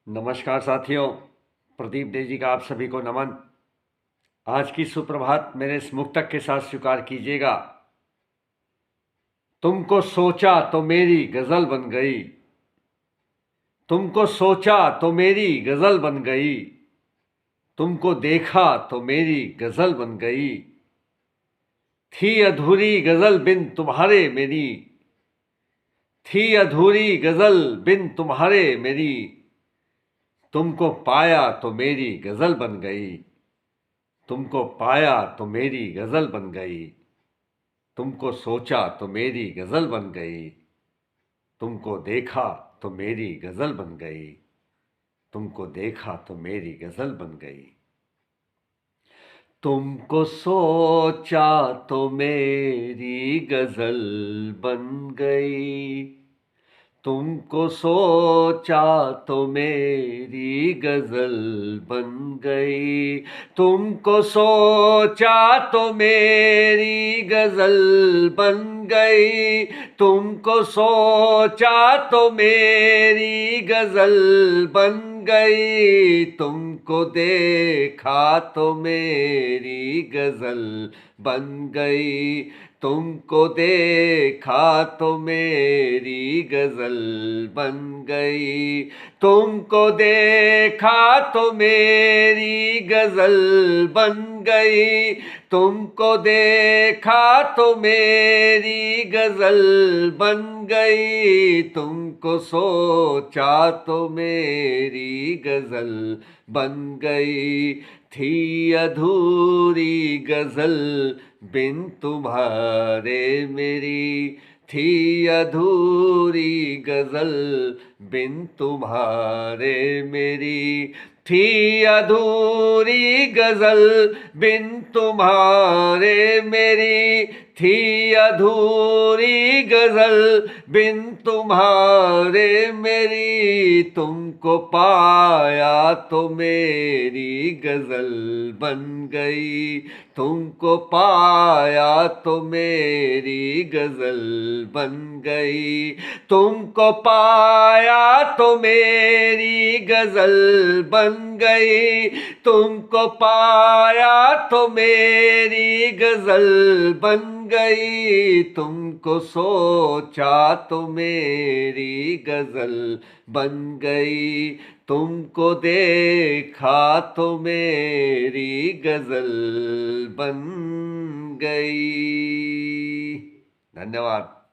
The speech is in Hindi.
नमस्कार साथियों, प्रदीप डे जी का आप सभी को नमन। आज की सुप्रभात मेरे इस मुक्तक के साथ स्वीकार कीजिएगा। तुमको सोचा तो मेरी गजल बन गई, तुमको सोचा तो मेरी गजल बन गई, तुमको देखा तो मेरी गजल बन गई। थी अधूरी गजल बिन तुम्हारे मेरी, थी अधूरी गजल बिन तुम्हारे मेरी, तुमको पाया तो मेरी गजल बन गई, तुमको पाया तो मेरी गजल बन गई। तुमको सोचा तो मेरी गजल बन गई, तुमको देखा तो मेरी गजल बन गई, तुमको देखा तो मेरी गजल बन गई। तुमको सोचा तो मेरी गजल बन गई, तुमको सोचा तो मेरी गजल बन गई, तुमको सोचा तो मेरी गजल बन गई, तुमको सोचा तो मेरी गजल बन गई, तुमको देखा तो मेरी गजल बन गई, तुमको देखा तो मेरी गजल बन गई, तुमको देखा तो मेरी गजल बन गई, तुमको देखा तो मेरी गजल बन गई, तुमको सोचा तो मेरी गजल बन गई। थी अधूरी गजल बिन तुम्हारे मेरी, थी अधूरी गजल बिन तुम्हारे मेरी, थी अधूरी गजल बिन तुम्हारे मेरी, थी अधूरी गजल बिन तुम्हारे मेरी, तुमको पाया तो मेरी गजल बन गई, तुमको पाया तो मेरी गजल बन गई, तुमको पाया तो मेरी गजल बन गई, तुमको पाया तो मेरी गजल बन गई, तुमको सोचा तो मेरी गजल बन गई, तुमको देखा तो मेरी गजल बन गई। धन्यवाद।